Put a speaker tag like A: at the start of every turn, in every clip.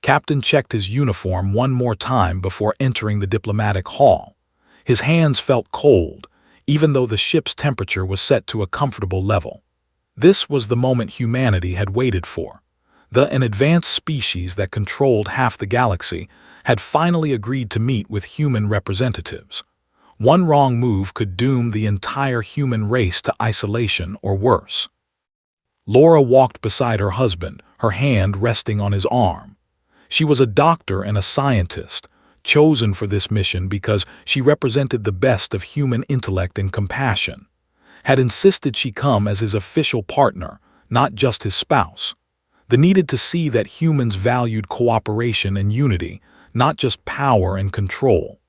A: Captain checked his uniform one more time before entering the diplomatic hall. His hands felt cold, even though the ship's temperature was set to a comfortable level. This was the moment humanity had waited for. An advanced species that controlled half the galaxy had finally agreed to meet with human representatives. One wrong move could doom the entire human race to isolation or worse. Laura walked beside her husband, her hand resting on his arm. She was a doctor and a scientist, chosen for this mission because she represented the best of human intellect and compassion. Had insisted she come as his official partner, not just his spouse. They needed to see that humans valued cooperation and unity, not just power and control.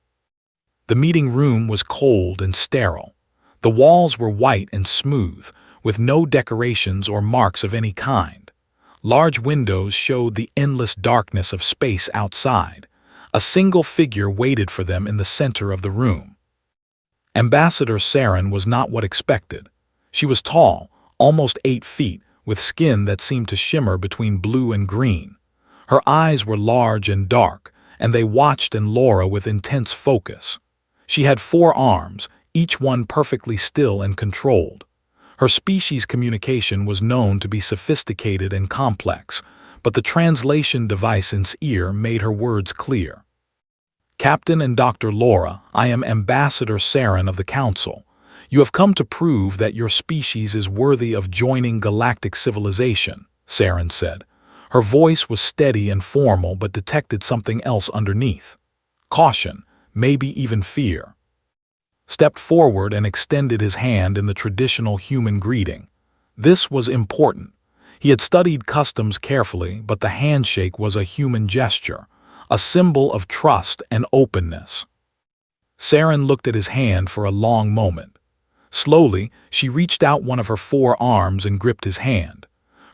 A: The meeting room was cold and sterile. The walls were white and smooth, with no decorations or marks of any kind. Large windows showed the endless darkness of space outside. A single figure waited for them in the center of the room. Ambassador Saren was not what expected. She was tall, almost 8 feet, with skin that seemed to shimmer between blue and green. Her eyes were large and dark, and they watched Laura with intense focus. She had 4 arms, each one perfectly still and controlled. Her species' communication was known to be sophisticated and complex, but the translation device in its ear made her words clear. Captain and Dr. Laura, I am Ambassador Saren of the Council. You have come to prove that your species is worthy of joining galactic civilization, Saren said. Her voice was steady and formal but detected something else underneath. Caution, maybe even fear. Stepped forward and extended his hand in the traditional human greeting. This was important. He had studied customs carefully, but the handshake was a human gesture, a symbol of trust and openness. Saren looked at his hand for a long moment. Slowly, she reached out one of her 4 arms and gripped his hand.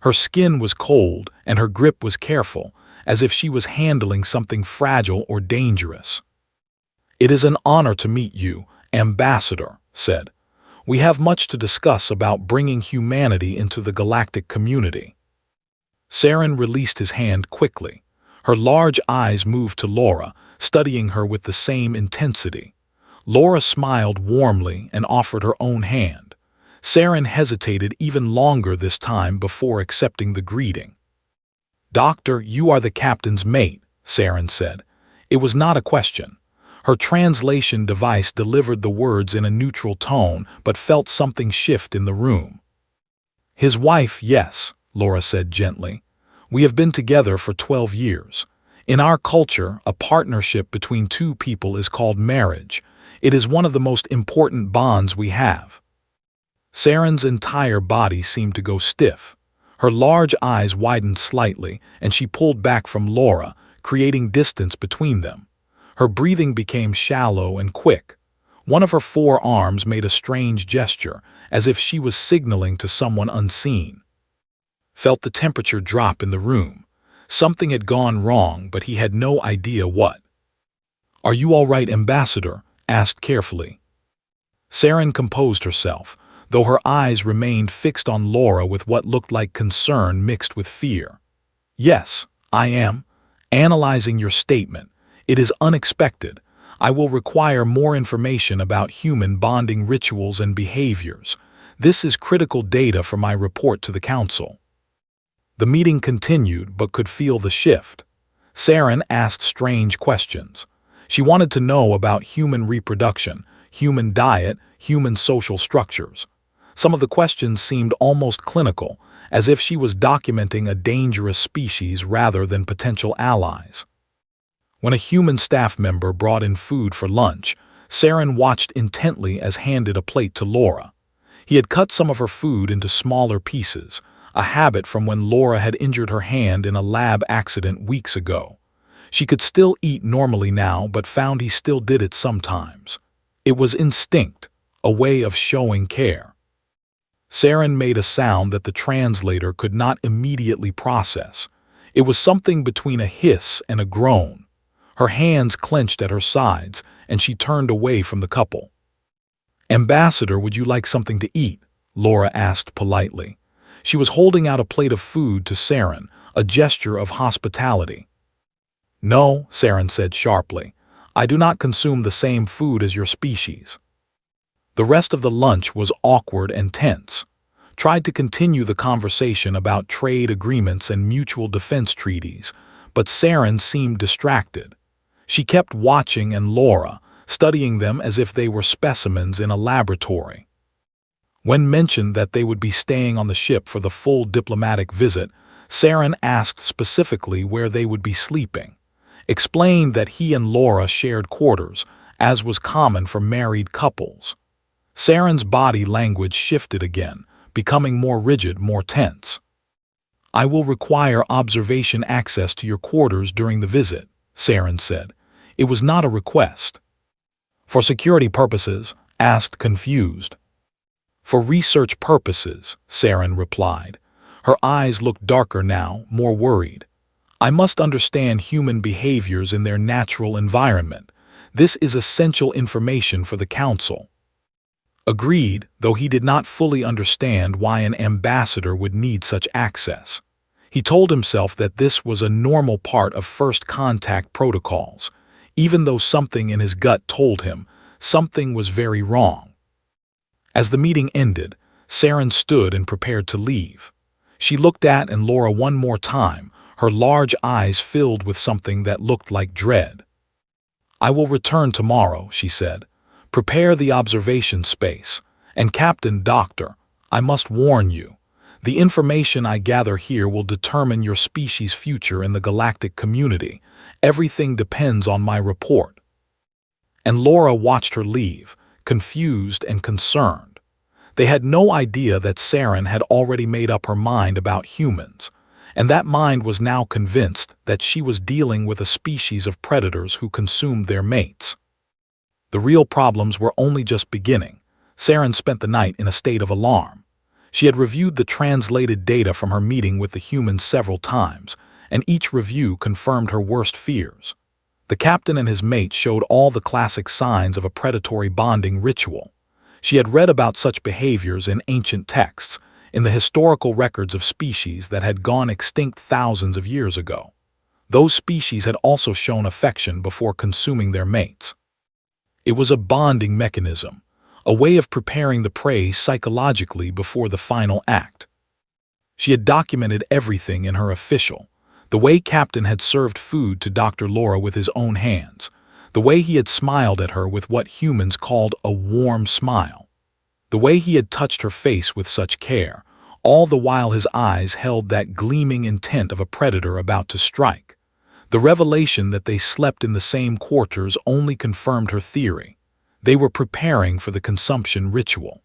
A: Her skin was cold and her grip was careful, as if she was handling something fragile or dangerous. It is an honor to meet you, Ambassador said. We have much to discuss about bringing humanity into the galactic community. Saren released his hand quickly. Her large eyes moved to Laura, studying her with the same intensity. Laura smiled warmly and offered her own hand. Saren hesitated even longer this time before accepting the greeting. Doctor, you are the captain's mate, Saren said. It was not a question. Her translation device delivered the words in a neutral tone, but felt something shift in the room. His wife, yes, Laura said gently. We have been together for 12 years. In our culture, a partnership between 2 people is called marriage. It is one of the most important bonds we have. Saren's entire body seemed to go stiff. Her large eyes widened slightly, and she pulled back from Laura, creating distance between them. Her breathing became shallow and quick. One of her 4 arms made a strange gesture, as if she was signaling to someone unseen. Felt the temperature drop in the room. Something had gone wrong, but he had no idea what. Are you all right, Ambassador? Asked carefully. Saren composed herself, though her eyes remained fixed on Laura with what looked like concern mixed with fear. Yes, I am. Analyzing your statement. It is unexpected. I will require more information about human bonding rituals and behaviors. This is critical data for my report to the Council. The meeting continued but could feel the shift. Saren asked strange questions. She wanted to know about human reproduction, human diet, human social structures. Some of the questions seemed almost clinical, as if she was documenting a dangerous species rather than potential allies. When a human staff member brought in food for lunch, Saren watched intently as handed a plate to Laura. He had cut some of her food into smaller pieces, a habit from when Laura had injured her hand in a lab accident weeks ago. She could still eat normally now, but found he still did it sometimes. It was instinct, a way of showing care. Saren made a sound that the translator could not immediately process. It was something between a hiss and a groan. Her hands clenched at her sides, and she turned away from the couple. Ambassador, would you like something to eat? Laura asked politely. She was holding out a plate of food to Saren, a gesture of hospitality. No, Saren said sharply. I do not consume the same food as your species. The rest of the lunch was awkward and tense. Tried to continue the conversation about trade agreements and mutual defense treaties, but Saren seemed distracted. She kept watching and Laura, studying them as if they were specimens in a laboratory. When mentioned that they would be staying on the ship for the full diplomatic visit, Saren asked specifically where they would be sleeping, explained that he and Laura shared quarters, as was common for married couples. Saren's body language shifted again, becoming more rigid, more tense. I will require observation access to your quarters during the visit, Saren said. It was not a request. For security purposes, asked confused. For research purposes, Saren replied. Her eyes looked darker now, more worried. I must understand human behaviors in their natural environment. This is essential information for the Council. Agreed, though he did not fully understand why an ambassador would need such access. He told himself that this was a normal part of first contact protocols, even though something in his gut told him something was very wrong. As the meeting ended, Saren stood and prepared to leave. She looked at and Laura one more time, her large eyes filled with something that looked like dread. I will return tomorrow, she said. Prepare the observation space. And Captain Doctor, I must warn you. The information I gather here will determine your species' future in the galactic community. Everything depends on my report. And Laura watched her leave, confused and concerned. They had no idea that Saren had already made up her mind about humans, and that mind was now convinced that she was dealing with a species of predators who consumed their mates. The real problems were only just beginning. Saren spent the night in a state of alarm. She had reviewed the translated data from her meeting with the humans several times, and each review confirmed her worst fears. The captain and his mate showed all the classic signs of a predatory bonding ritual. She had read about such behaviors in ancient texts, in the historical records of species that had gone extinct thousands of years ago. Those species had also shown affection before consuming their mates. It was a bonding mechanism, a way of preparing the prey psychologically before the final act. She had documented everything in her official, the way Captain had served food to Dr. Laura with his own hands, the way he had smiled at her with what humans called a warm smile, the way he had touched her face with such care, all the while his eyes held that gleaming intent of a predator about to strike. The revelation that they slept in the same quarters only confirmed her theory. They were preparing for the consumption ritual.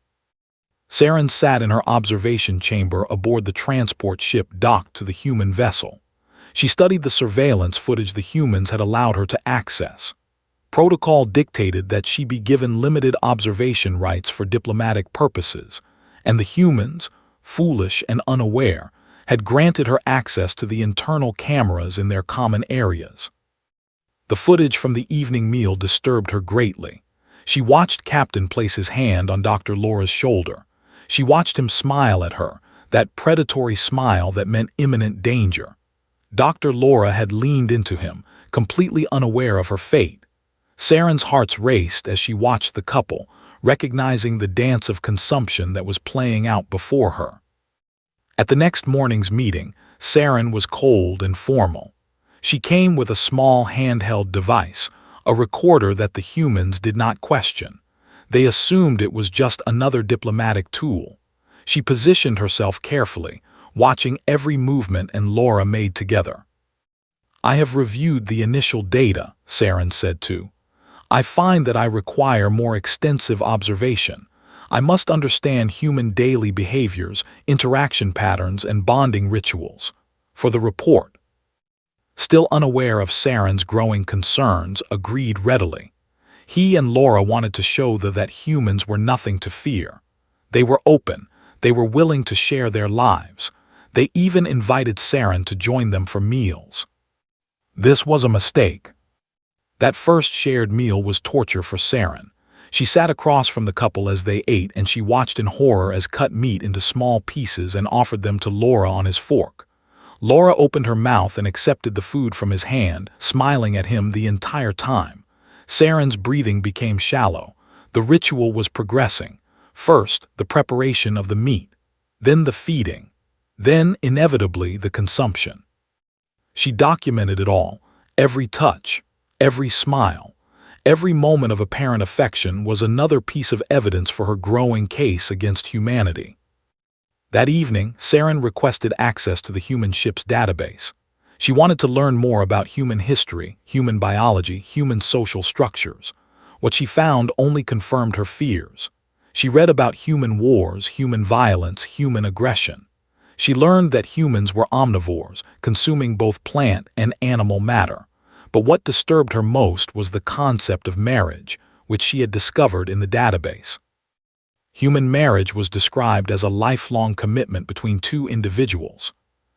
A: Saren sat in her observation chamber aboard the transport ship docked to the human vessel. She studied the surveillance footage the humans had allowed her to access. Protocol dictated that she be given limited observation rights for diplomatic purposes, and the humans, foolish and unaware, had granted her access to the internal cameras in their common areas. The footage from the evening meal disturbed her greatly. She watched Captain place his hand on Dr. Laura's shoulder. She watched him smile at her, that predatory smile that meant imminent danger. Dr. Laura had leaned into him, completely unaware of her fate. Saren's heart raced as she watched the couple, recognizing the dance of consumption that was playing out before her. At the next morning's meeting, Saren was cold and formal. She came with a small handheld device, a recorder that the humans did not question. They assumed it was just another diplomatic tool. She positioned herself carefully, watching every movement and Laura made together. I have reviewed the initial data, Saren said too. I find that I require more extensive observation. I must understand human daily behaviors, interaction patterns, and bonding rituals. For the report. Still unaware of Saren's growing concerns, agreed readily. He and Laura wanted to show that humans were nothing to fear. They were open. They were willing to share their lives. They even invited Saren to join them for meals. This was a mistake. That first shared meal was torture for Saren. She sat across from the couple as they ate, and she watched in horror as cut meat into small pieces and offered them to Laura on his fork. Laura opened her mouth and accepted the food from his hand, smiling at him the entire time. Saren's breathing became shallow. The ritual was progressing. First, the preparation of the meat, then the feeding, then, inevitably, the consumption. She documented it all. Every touch, every smile, every moment of apparent affection was another piece of evidence for her growing case against humanity. That evening, Saren requested access to the human ship's database. She wanted to learn more about human history, human biology, human social structures. What she found only confirmed her fears. She read about human wars, human violence, human aggression. She learned that humans were omnivores, consuming both plant and animal matter. But what disturbed her most was the concept of marriage, which she had discovered in the database. Human marriage was described as a lifelong commitment between two individuals.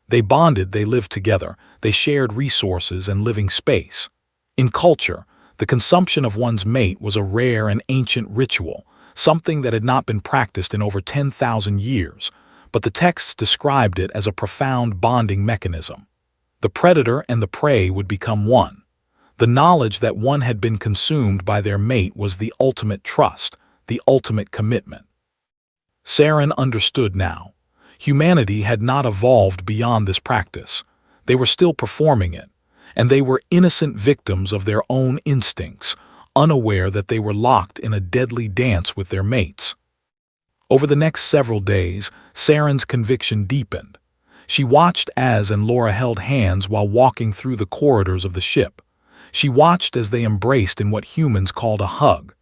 A: They bonded, they lived together, they shared resources and living space. In culture, the consumption of one's mate was a rare and ancient ritual, something that had not been practiced in over 10,000 years, but the texts described it as a profound bonding mechanism. The predator and the prey would become one. The knowledge that one had been consumed by their mate was the ultimate trust, the ultimate commitment. Saren understood now. Humanity had not evolved beyond this practice. They were still performing it, and they were innocent victims of their own instincts, unaware that they were locked in a deadly dance with their mates. Over the next several days, Saren's conviction deepened. She watched as and Laura held hands while walking through the corridors of the ship. She watched as they embraced in what humans called a hug.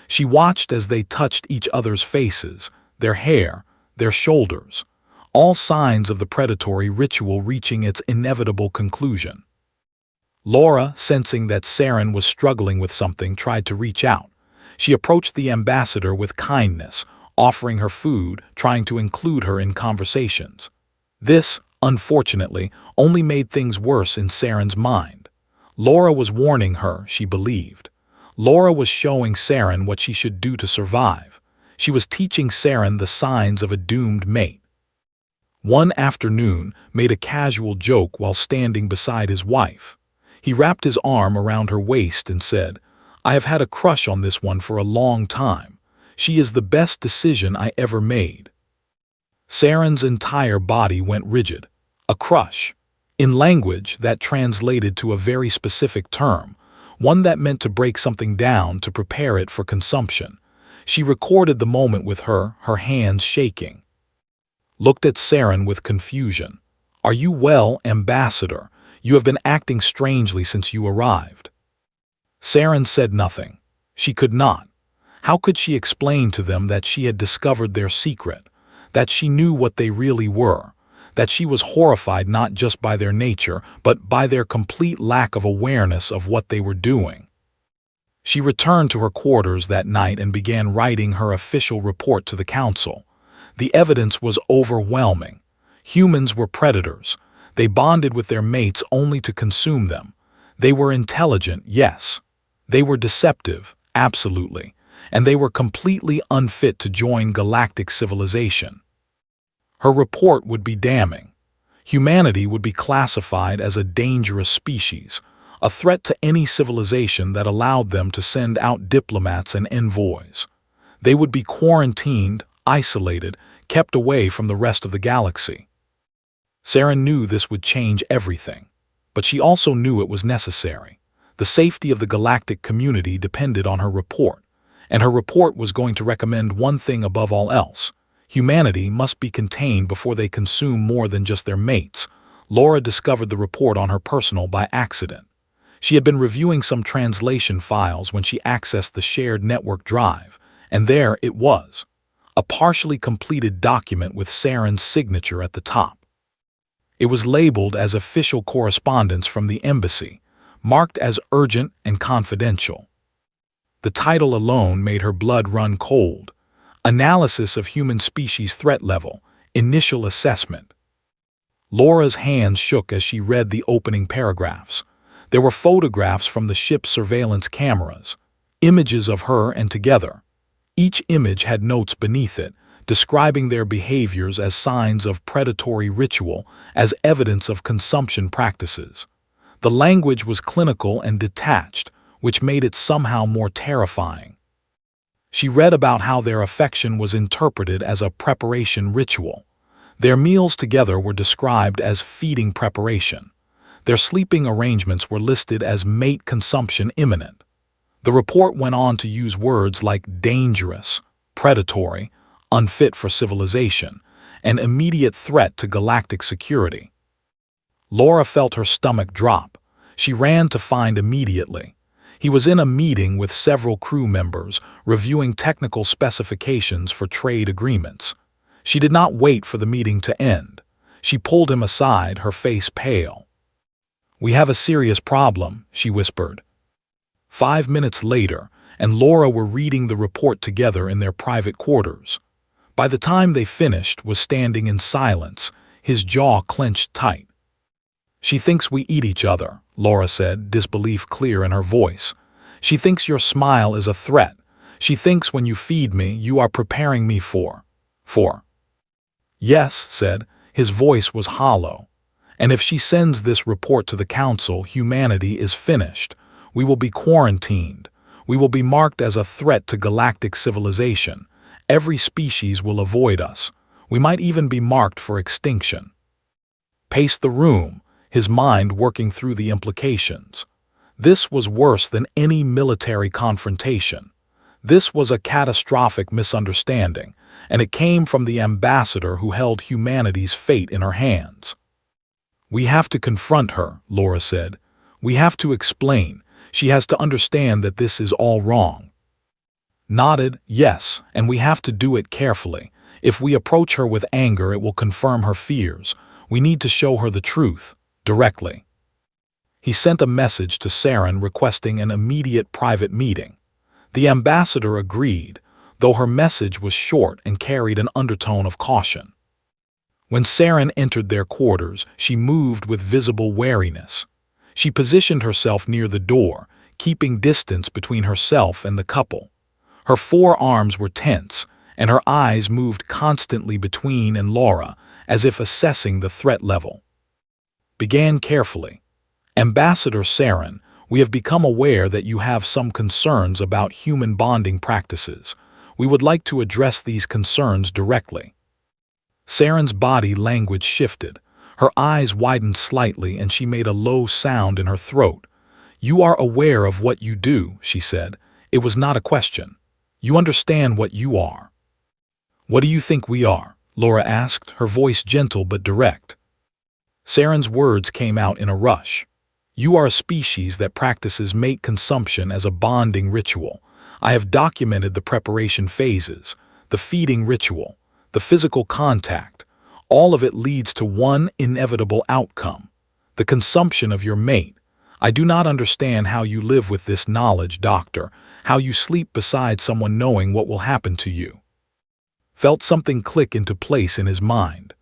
A: She watched as they touched each other's faces, their hair, their shoulders, all signs of the predatory ritual reaching its inevitable conclusion. Laura, sensing that Saren was struggling with something, tried to reach out. She approached the ambassador with kindness, offering her food, trying to include her in conversations. This, unfortunately, only made things worse in Saren's mind. Laura was warning her, she believed. Laura was showing Saren what she should do to survive. She was teaching Saren the signs of a doomed mate. One afternoon, made a casual joke while standing beside his wife. He wrapped his arm around her waist and said, "I have had a crush on this one for a long time. She is the best decision I ever made." Saren's entire body went rigid. A crush. In language, that translated to a very specific term, one that meant to break something down to prepare it for consumption. She recorded the moment with her hands shaking. Looked at Saren with confusion. "Are you well, Ambassador? You have been acting strangely since you arrived." Saren said nothing. She could not. How could she explain to them that she had discovered their secret, that she knew what they really were, that she was horrified not just by their nature, but by their complete lack of awareness of what they were doing? She returned to her quarters that night and began writing her official report to the council. The evidence was overwhelming. Humans were predators. They bonded with their mates only to consume them. They were intelligent, yes. They were deceptive, absolutely. And they were completely unfit to join galactic civilization. Her report would be damning. Humanity would be classified as a dangerous species, a threat to any civilization that allowed them to send out diplomats and envoys. They would be quarantined, isolated, kept away from the rest of the galaxy. Saren knew this would change everything, but she also knew it was necessary. The safety of the galactic community depended on her report, and her report was going to recommend one thing above all else. Humanity must be contained before they consume more than just their mates. Laura discovered the report on her personal by accident. She had been reviewing some translation files when she accessed the shared network drive, and there it was, a partially completed document with Saren's signature at the top. It was labeled as official correspondence from the embassy, marked as urgent and confidential. The title alone made her blood run cold. Analysis of human species threat level, initial assessment. Laura's hands shook as she read the opening paragraphs. There were photographs from the ship's surveillance cameras, images of her and together. Each image had notes beneath it, describing their behaviors as signs of predatory ritual, as evidence of consumption practices. The language was clinical and detached, which made it somehow more terrifying. She read about how their affection was interpreted as a preparation ritual. Their meals together were described as feeding preparation. Their sleeping arrangements were listed as mate consumption imminent. The report went on to use words like dangerous, predatory, unfit for civilization, and immediate threat to galactic security. Laura felt her stomach drop. She ran to find immediately. He was in a meeting with several crew members, reviewing technical specifications for trade agreements. She did not wait for the meeting to end. She pulled him aside, her face pale. "We have a serious problem," she whispered. 5 minutes later, and Laura were reading the report together in their private quarters. By the time they finished, was standing in silence, his jaw clenched tight. "She thinks we eat each other," Laura said, disbelief clear in her voice. "She thinks your smile is a threat. She thinks when you feed me, you are preparing me for. "Yes," said, his voice was hollow. "And if she sends this report to the Council, humanity is finished. We will be quarantined. We will be marked as a threat to galactic civilization. Every species will avoid us. We might even be marked for extinction." Paced the room, his mind working through the implications. This was worse than any military confrontation. This was a catastrophic misunderstanding, and it came from the ambassador who held humanity's fate in her hands. "We have to confront her," Laura said. "We have to explain. She has to understand that this is all wrong." Nodded, "Yes, and we have to do it carefully. If we approach her with anger, it will confirm her fears. We need to show her the truth, directly." He sent a message to Saren requesting an immediate private meeting. The ambassador agreed, though her message was short and carried an undertone of caution. When Saren entered their quarters, she moved with visible wariness. She positioned herself near the door, keeping distance between herself and the couple. Her forearms were tense, and her eyes moved constantly between and Laura, as if assessing the threat level. Began carefully. "Ambassador Saren, we have become aware that you have some concerns about human bonding practices. We would like to address these concerns directly." Saren's body language shifted. Her eyes widened slightly and she made a low sound in her throat. "You are aware of what you do," she said. "It was not a question. You understand what you are." "What do you think we are?" Laura asked, her voice gentle but direct. Saren's words came out in a rush. "You are a species that practices mate consumption as a bonding ritual. I have documented the preparation phases, the feeding ritual, the physical contact. All of it leads to one inevitable outcome: the consumption of your mate. I do not understand how you live with this knowledge, Doctor, how you sleep beside someone knowing what will happen to you." Felt something click into place in his mind.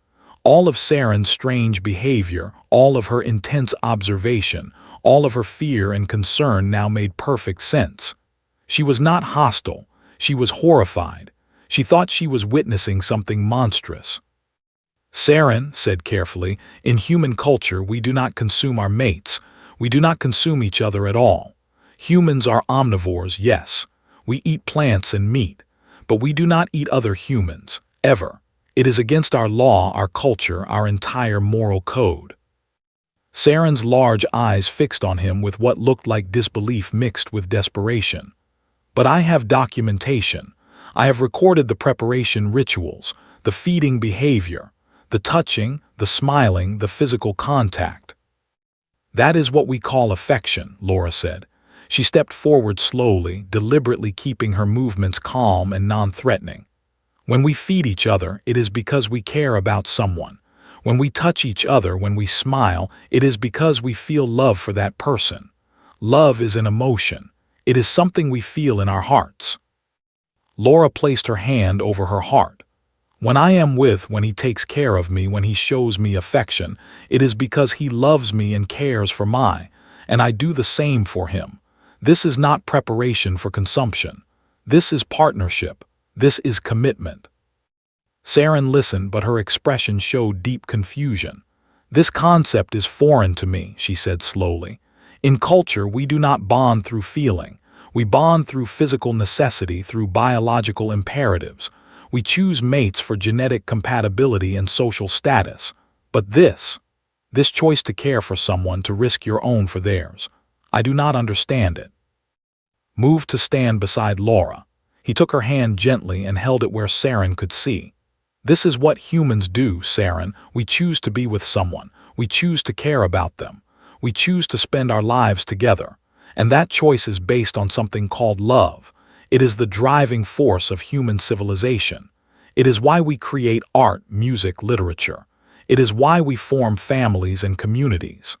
A: All of Saren's strange behavior, all of her intense observation, all of her fear and concern now made perfect sense. She was not hostile. She was horrified. She thought she was witnessing something monstrous. "Saren," said carefully, "in human culture we do not consume our mates. We do not consume each other at all. Humans are omnivores, yes. We eat plants and meat. But we do not eat other humans, ever. It is against our law, our culture, our entire moral code." Saren's large eyes fixed on him with what looked like disbelief mixed with desperation. "But I have documentation. I have recorded the preparation rituals, the feeding behavior, the touching, the smiling, the physical contact." "That is what we call affection," Laura said. She stepped forward slowly, deliberately keeping her movements calm and non-threatening. "When we feed each other, it is because we care about someone. When we touch each other, when we smile, it is because we feel love for that person. Love is an emotion. It is something we feel in our hearts." Laura placed her hand over her heart. "When I am when he takes care of me, when he shows me affection, it is because he loves me and cares for and I do the same for him. This is not preparation for consumption. This is partnership. This is commitment." Saren listened, but her expression showed deep confusion. "This concept is foreign to me," she said slowly. "In culture, we do not bond through feeling. We bond through physical necessity, through biological imperatives. We choose mates for genetic compatibility and social status. But this choice to care for someone, to risk your own for theirs, I do not understand it." Moved to stand beside Laura, he took her hand gently and held it where Saren could see. "This is what humans do, Saren. We choose to be with someone. We choose to care about them. We choose to spend our lives together. And that choice is based on something called love. It is the driving force of human civilization. It is why we create art, music, literature. It is why we form families and communities."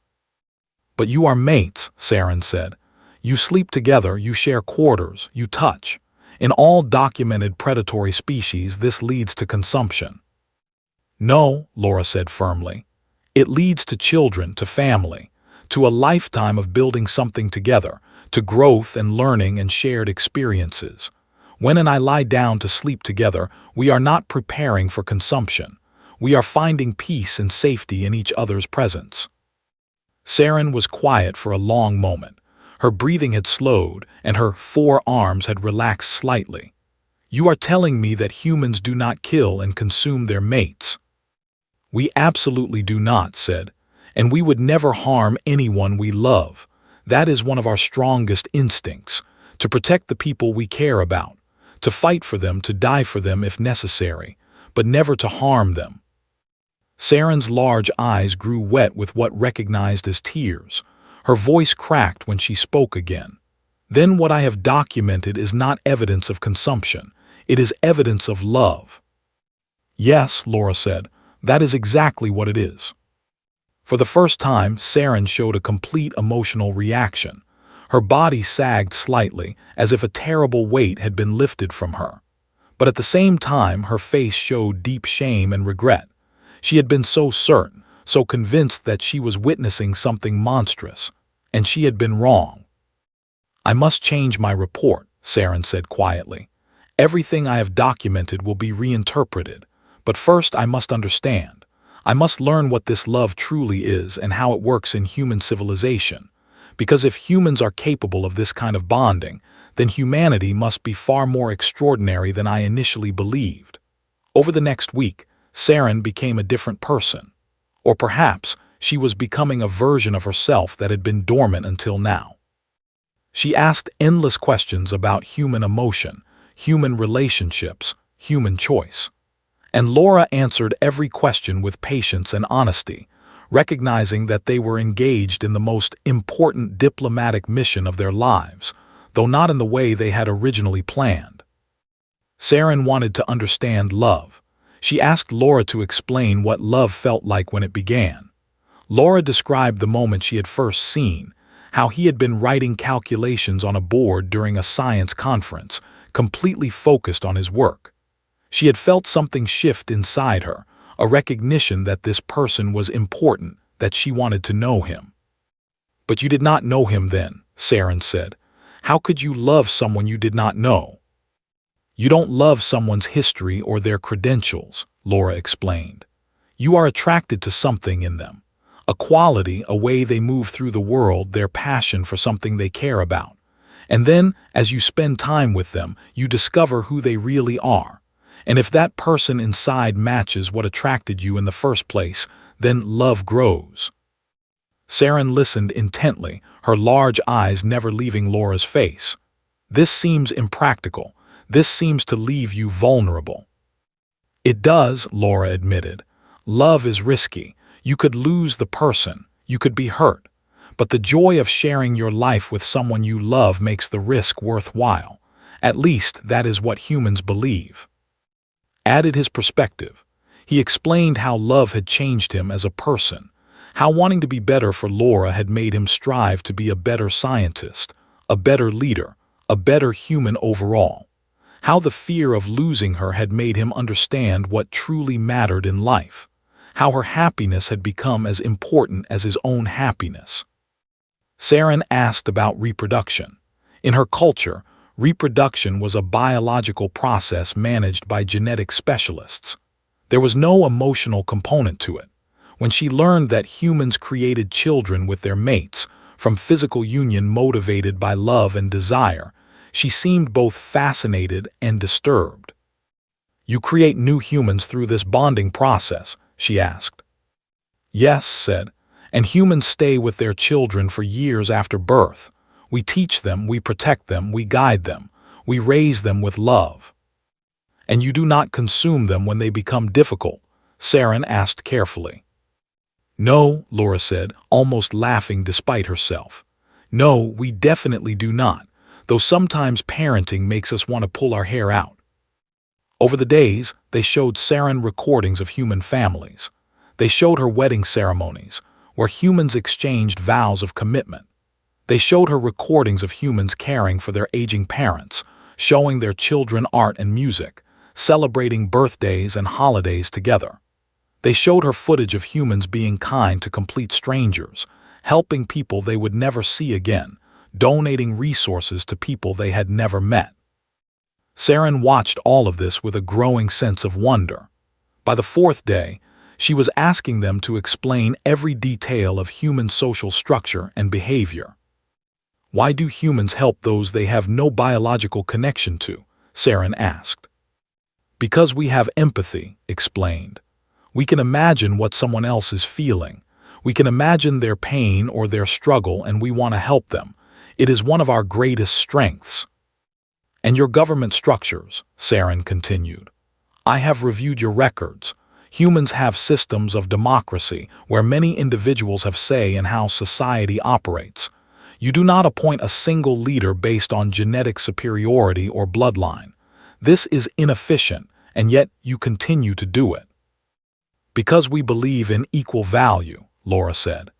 A: "But you are mates," Saren said. "You sleep together, you share quarters, you touch. In all documented predatory species, this leads to consumption." "No," Laura said firmly. "It leads to children, to family, to a lifetime of building something together, to growth and learning and shared experiences. When I lie down to sleep together, we are not preparing for consumption. We are finding peace and safety in each other's presence." Saren was quiet for a long moment. Her breathing had slowed, and her forearms had relaxed slightly. "You are telling me that humans do not kill and consume their mates?" "We absolutely do not," said. "And we would never harm anyone we love. That is one of our strongest instincts, to protect the people we care about, to fight for them, to die for them if necessary, but never to harm them." Saren's large eyes grew wet with what recognized as tears. Her voice cracked when she spoke again. "Then what I have documented is not evidence of consumption. It is evidence of love." "Yes," Laura said, "that is exactly what it is." For the first time, Saren showed a complete emotional reaction. Her body sagged slightly, as if a terrible weight had been lifted from her. But at the same time, her face showed deep shame and regret. She had been so certain, so convinced that she was witnessing something monstrous, and she had been wrong. "I must change my report," Saren said quietly. "Everything I have documented will be reinterpreted, but first I must understand. I must learn what this love truly is and how it works in human civilization. Because if humans are capable of this kind of bonding, then humanity must be far more extraordinary than I initially believed." Over the next week, Saren became a different person. Or perhaps she was becoming a version of herself that had been dormant until now. She asked endless questions about human emotion, human relationships, human choice. And Laura answered every question with patience and honesty, recognizing that they were engaged in the most important diplomatic mission of their lives, though not in the way they had originally planned. Saren wanted to understand love. She asked Laura to explain what love felt like when it began. Laura described the moment she had first seen, how he had been writing calculations on a board during a science conference, completely focused on his work. She had felt something shift inside her, a recognition that this person was important, that she wanted to know him. "But you did not know him then," Saren said. "How could you love someone you did not know?" "You don't love someone's history or their credentials," Laura explained. "You are attracted to something in them, a quality, a way they move through the world, their passion for something they care about. And then, as you spend time with them, you discover who they really are. And if that person inside matches what attracted you in the first place, then love grows." Saren listened intently, her large eyes never leaving Laura's face. "This seems impractical. This seems to leave you vulnerable." "It does," Laura admitted. "Love is risky. You could lose the person. You could be hurt. But the joy of sharing your life with someone you love makes the risk worthwhile. At least that is what humans believe." Added his perspective. He explained how love had changed him as a person, how wanting to be better for Laura had made him strive to be a better scientist, a better leader, a better human overall, how the fear of losing her had made him understand what truly mattered in life, how her happiness had become as important as his own happiness. Saren asked about reproduction. In her culture, reproduction was a biological process managed by genetic specialists. There was no emotional component to it. When she learned that humans created children with their mates, from physical union motivated by love and desire, she seemed both fascinated and disturbed. "You create new humans through this bonding process?" she asked. "Yes," said, "and humans stay with their children for years after birth. We teach them, we protect them, we guide them, we raise them with love." "And you do not consume them when they become difficult?" Saren asked carefully. "No," Laura said, almost laughing despite herself. "No, we definitely do not, though sometimes parenting makes us want to pull our hair out." Over the days, they showed Saren recordings of human families. They showed her wedding ceremonies, where humans exchanged vows of commitment. They showed her recordings of humans caring for their aging parents, showing their children art and music, celebrating birthdays and holidays together. They showed her footage of humans being kind to complete strangers, helping people they would never see again, donating resources to people they had never met. Saren watched all of this with a growing sense of wonder. By the fourth day, she was asking them to explain every detail of human social structure and behavior. "Why do humans help those they have no biological connection to?" Saren asked. "Because we have empathy," explained. "We can imagine what someone else is feeling. We can imagine their pain or their struggle, and we want to help them. It is one of our greatest strengths." "And your government structures," Saren continued. "I have reviewed your records. Humans have systems of democracy where many individuals have say in how society operates. You do not appoint a single leader based on genetic superiority or bloodline. This is inefficient, and yet you continue to do it." "Because we believe in equal value," Laura said.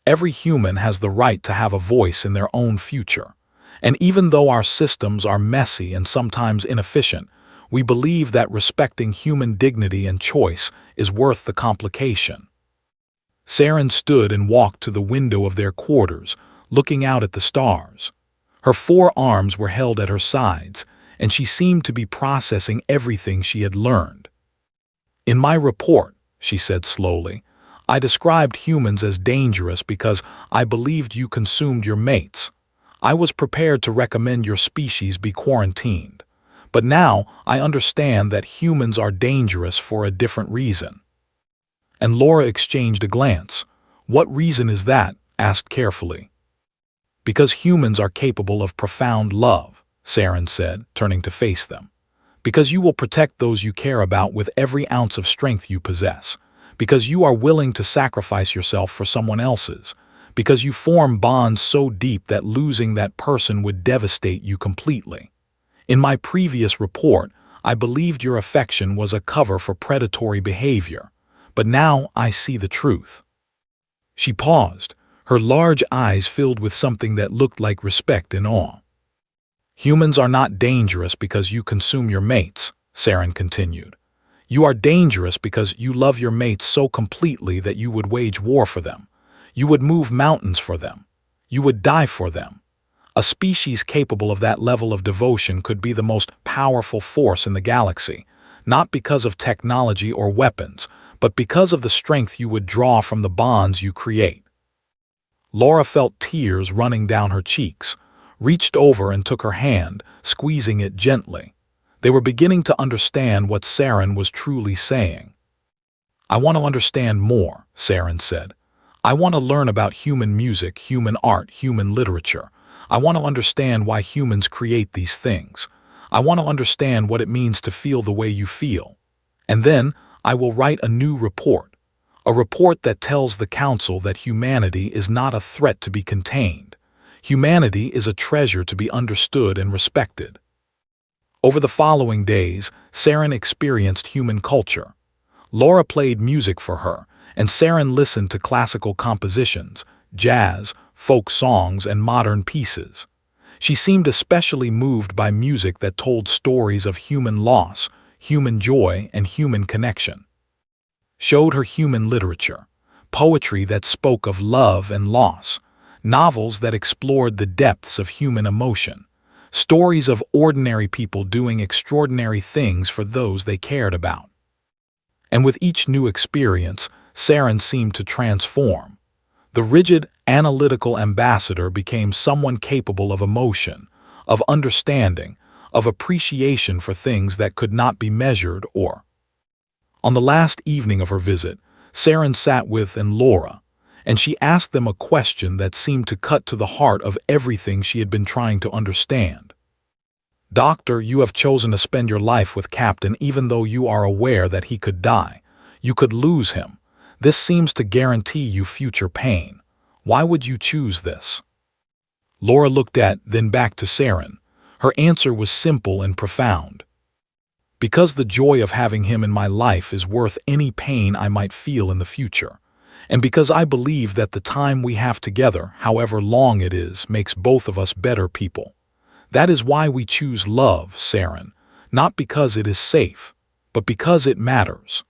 A: "Every human has the right to have a voice in their own future. And even though our systems are messy and sometimes inefficient, we believe that respecting human dignity and choice is worth the complication." Saren stood and walked to the window of their quarters, looking out at the stars. Her 4 arms were held at her sides, and she seemed to be processing everything she had learned. "In my report," she said slowly, "I described humans as dangerous because I believed you consumed your mates. I was prepared to recommend your species be quarantined. But now I understand that humans are dangerous for a different reason." And Laura exchanged a glance. "What reason is that?" asked carefully. "Because humans are capable of profound love," Saren said, turning to face them. "Because you will protect those you care about with every ounce of strength you possess. Because you are willing to sacrifice yourself for someone else's. Because you form bonds so deep that losing that person would devastate you completely. In my previous report, I believed your affection was a cover for predatory behavior, but now I see the truth." She paused, her large eyes filled with something that looked like respect and awe. "Humans are not dangerous because you consume your mates," Saren continued. "You are dangerous because you love your mates so completely that you would wage war for them. You would move mountains for them. You would die for them. A species capable of that level of devotion could be the most powerful force in the galaxy, not because of technology or weapons, but because of the strength you would draw from the bonds you create." Laura felt tears running down her cheeks, reached over and took her hand, squeezing it gently. They were beginning to understand what Saren was truly saying. "I want to understand more," Saren said. "I want to learn about human music, human art, human literature. I want to understand why humans create these things. I want to understand what it means to feel the way you feel. And then I will write a new report. A report that tells the Council that humanity is not a threat to be contained. Humanity is a treasure to be understood and respected." Over the following days, Saren experienced human culture. Laura played music for her, and Saren listened to classical compositions, jazz, folk songs, and modern pieces. She seemed especially moved by music that told stories of human loss, human joy, and human connection. Showed her human literature, poetry that spoke of love and loss, novels that explored the depths of human emotion, stories of ordinary people doing extraordinary things for those they cared about. And with each new experience, Saren seemed to transform. The rigid, analytical ambassador became someone capable of emotion, of understanding, of appreciation for things that could not be measured or. On the last evening of her visit, Saren sat with and Laura, and she asked them a question that seemed to cut to the heart of everything she had been trying to understand. Doctor, you have chosen to spend your life with Captain even though you are aware that he could die. You could lose him. This seems to guarantee you future pain. Why would you choose this? Laura looked at, then back to Saren. Her answer was simple and profound. Because the joy of having him in my life is worth any pain I might feel in the future. And because I believe that the time we have together, however long it is, makes both of us better people. That is why we choose love, Saren, not because it is safe, but because it matters.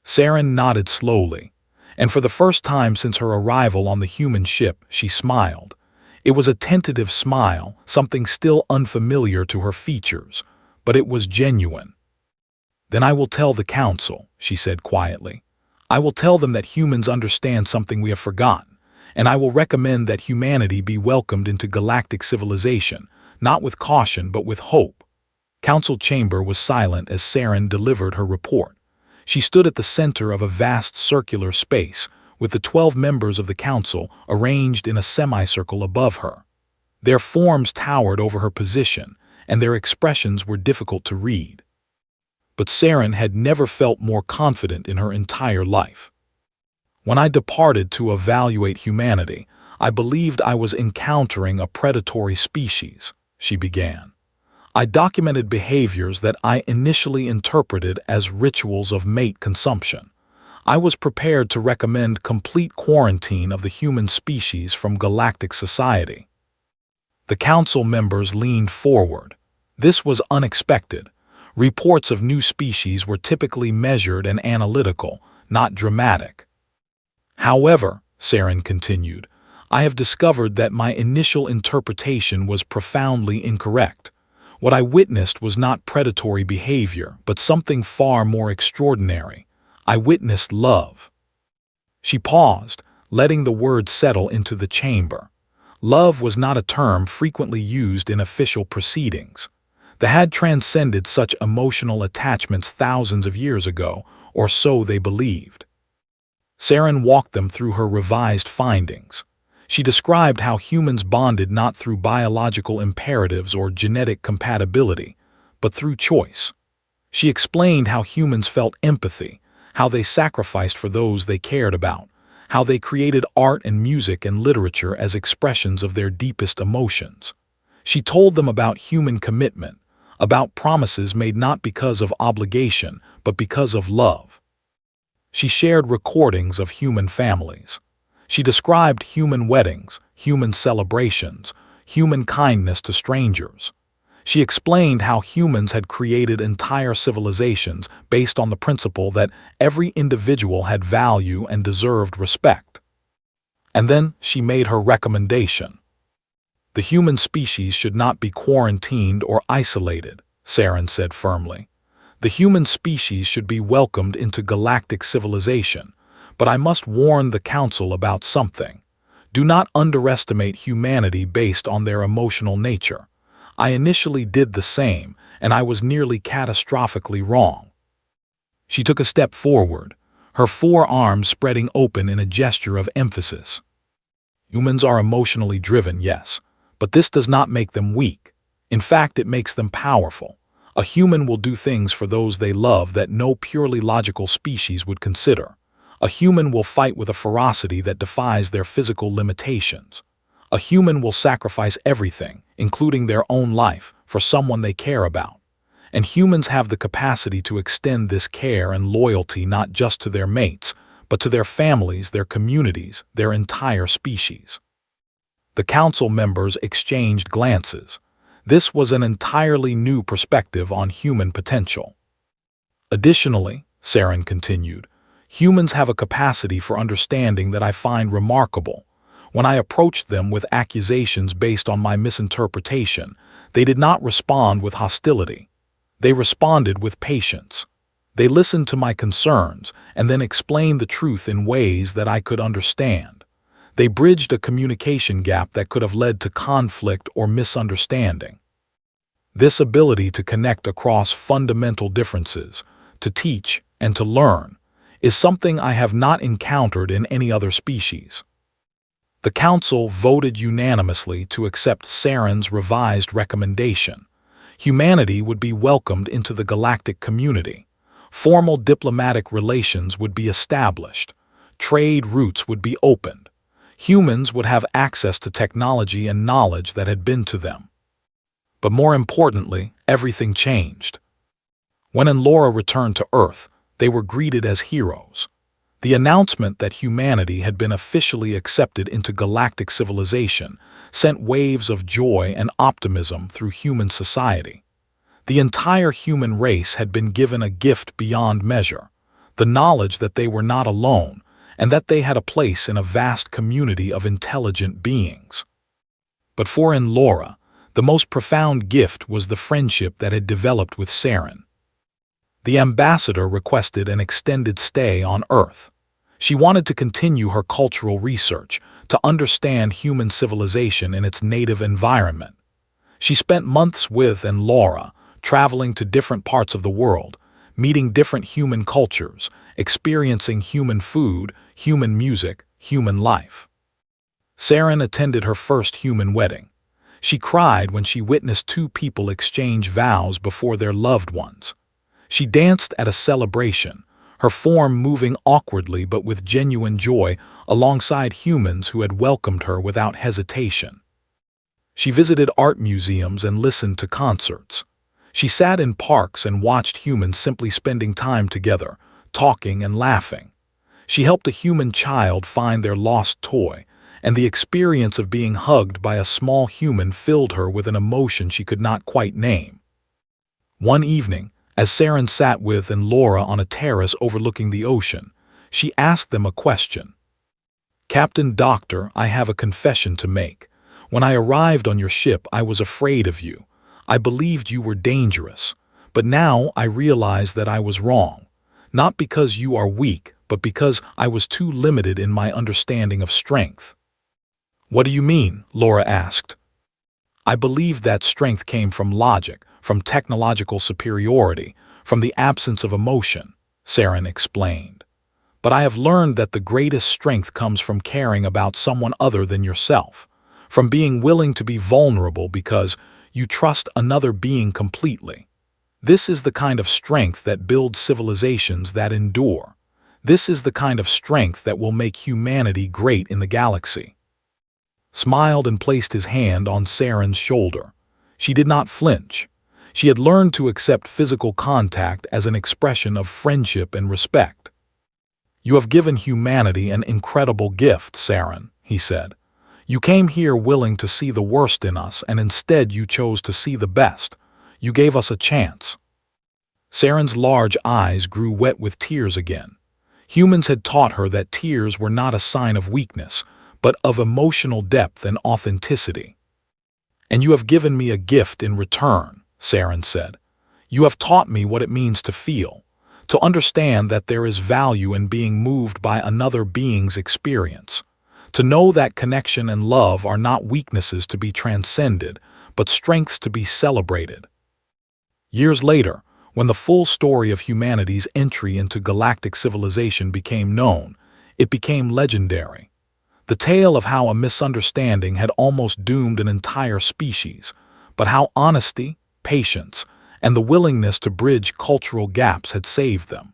A: Saren nodded slowly, and for the first time since her arrival on the human ship, she smiled. It was a tentative smile, something still unfamiliar to her features, but it was genuine. Then I will tell the Council, she said quietly. I will tell them that humans understand something we have forgotten, and I will recommend that humanity be welcomed into galactic civilization, not with caution but with hope. Council chamber was silent as Saren delivered her report. She stood at the center of a vast circular space, with the 12 members of the council arranged in a semicircle above her. Their forms towered over her position, and their expressions were difficult to read. But Saren had never felt more confident in her entire life. When I departed to evaluate humanity, I believed I was encountering a predatory species, she began. I documented behaviors that I initially interpreted as rituals of mate consumption. I was prepared to recommend complete quarantine of the human species from galactic society. The council members leaned forward. This was unexpected. Reports of new species were typically measured and analytical, not dramatic. However, Saren continued, I have discovered that my initial interpretation was profoundly incorrect. What I witnessed was not predatory behavior, but something far more extraordinary. I witnessed love. She paused, letting the word settle into the chamber. Love was not a term frequently used in official proceedings. They had transcended such emotional attachments thousands of years ago, or so they believed. Saren walked them through her revised findings. She described how humans bonded not through biological imperatives or genetic compatibility, but through choice. She explained how humans felt empathy, how they sacrificed for those they cared about, how they created art and music and literature as expressions of their deepest emotions. She told them about human commitment, about promises made not because of obligation, but because of love. She shared recordings of human families. She described human weddings, human celebrations, human kindness to strangers. She explained how humans had created entire civilizations based on the principle that every individual had value and deserved respect. And then she made her recommendation. The human species should not be quarantined or isolated, Saren said firmly. The human species should be welcomed into galactic civilization, but I must warn the Council about something. Do not underestimate humanity based on their emotional nature. I initially did the same, and I was nearly catastrophically wrong. She took a step forward, her forearms spreading open in a gesture of emphasis. Humans are emotionally driven, yes, but this does not make them weak. In fact, it makes them powerful. A human will do things for those they love that no purely logical species would consider. A human will fight with a ferocity that defies their physical limitations. A human will sacrifice everything, including their own life, for someone they care about. And humans have the capacity to extend this care and loyalty not just to their mates, but to their families, their communities, their entire species. The council members exchanged glances. This was an entirely new perspective on human potential. Additionally, Saren continued, humans have a capacity for understanding that I find remarkable. When I approached them with accusations based on my misinterpretation, they did not respond with hostility. They responded with patience. They listened to my concerns and then explained the truth in ways that I could understand. They bridged a communication gap that could have led to conflict or misunderstanding. This ability to connect across fundamental differences, to teach and to learn, is something I have not encountered in any other species. The Council voted unanimously to accept Saren's revised recommendation. Humanity would be welcomed into the galactic community. Formal diplomatic relations would be established. Trade routes would be opened. Humans would have access to technology and knowledge that had been to them. But more importantly, everything changed. When Laura returned to Earth, they were greeted as heroes. The announcement that humanity had been officially accepted into galactic civilization sent waves of joy and optimism through human society. The entire human race had been given a gift beyond measure, the knowledge that they were not alone and that they had a place in a vast community of intelligent beings. But for Laura, the most profound gift was the friendship that had developed with Saren. The ambassador requested an extended stay on Earth. She wanted to continue her cultural research, to understand human civilization in its native environment. She spent months with Laura, traveling to different parts of the world, meeting different human cultures, experiencing human food, human music, human life. Saren attended her first human wedding. She cried when she witnessed two people exchange vows before their loved ones. She danced at a celebration, her form moving awkwardly but with genuine joy alongside humans who had welcomed her without hesitation. She visited art museums and listened to concerts. She sat in parks and watched humans simply spending time together, talking and laughing. She helped a human child find their lost toy, and the experience of being hugged by a small human filled her with an emotion she could not quite name. One evening, as Saren sat with Laura on a terrace overlooking the ocean, she asked them a question. "Captain Doctor, I have a confession to make. When I arrived on your ship, I was afraid of you. I believed you were dangerous. But now I realize that I was wrong. Not because you are weak, but because I was too limited in my understanding of strength." "What do you mean?" Laura asked. "I believed that strength came from logic, from technological superiority, from the absence of emotion," Saren explained. "But I have learned that the greatest strength comes from caring about someone other than yourself, from being willing to be vulnerable because you trust another being completely. This is the kind of strength that builds civilizations that endure. This is the kind of strength that will make humanity great in the galaxy." Smiled and placed his hand on Saren's shoulder. She did not flinch. She had learned to accept physical contact as an expression of friendship and respect. "You have given humanity an incredible gift, Saren," he said. "You came here willing to see the worst in us, and instead you chose to see the best. You gave us a chance." Saren's large eyes grew wet with tears again. Humans had taught her that tears were not a sign of weakness, but of emotional depth and authenticity. "And you have given me a gift in return," Saren said. "You have taught me what it means to feel, to understand that there is value in being moved by another being's experience, to know that connection and love are not weaknesses to be transcended, but strengths to be celebrated." Years later, when the full story of humanity's entry into galactic civilization became known, it became legendary. The tale of how a misunderstanding had almost doomed an entire species, but how honesty, patience, and the willingness to bridge cultural gaps had saved them.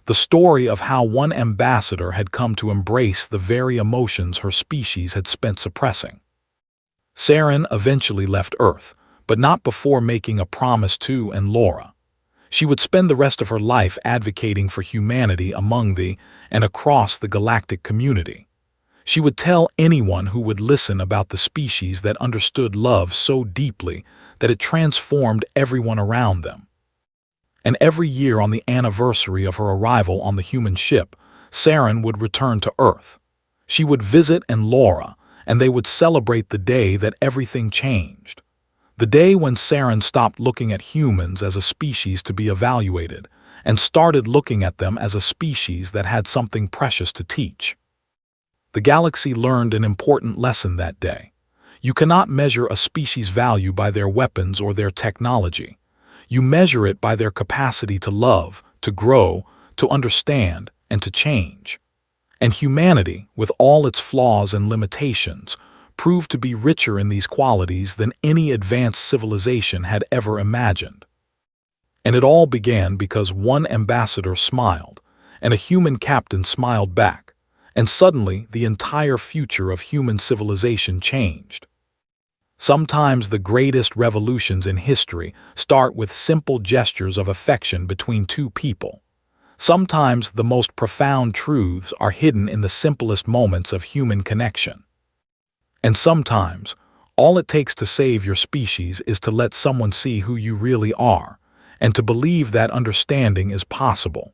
A: The story of how one ambassador had come to embrace the very emotions her species had spent suppressing. Saren eventually left Earth, but not before making a promise to Laura. She would spend the rest of her life advocating for humanity among the and across the galactic community. She would tell anyone who would listen about the species that understood love so deeply that it transformed everyone around them. And every year on the anniversary of her arrival on the human ship, Saren would return to Earth. She would visit Laura, and they would celebrate the day that everything changed. The day when Saren stopped looking at humans as a species to be evaluated, and started looking at them as a species that had something precious to teach. The galaxy learned an important lesson that day. You cannot measure a species' value by their weapons or their technology. You measure it by their capacity to love, to grow, to understand, and to change. And humanity, with all its flaws and limitations, proved to be richer in these qualities than any advanced civilization had ever imagined. And it all began because one ambassador smiled, and a human captain smiled back, and suddenly the entire future of human civilization changed. Sometimes the greatest revolutions in history start with simple gestures of affection between two people. Sometimes the most profound truths are hidden in the simplest moments of human connection. And sometimes, all it takes to save your species is to let someone see who you really are, and to believe that understanding is possible.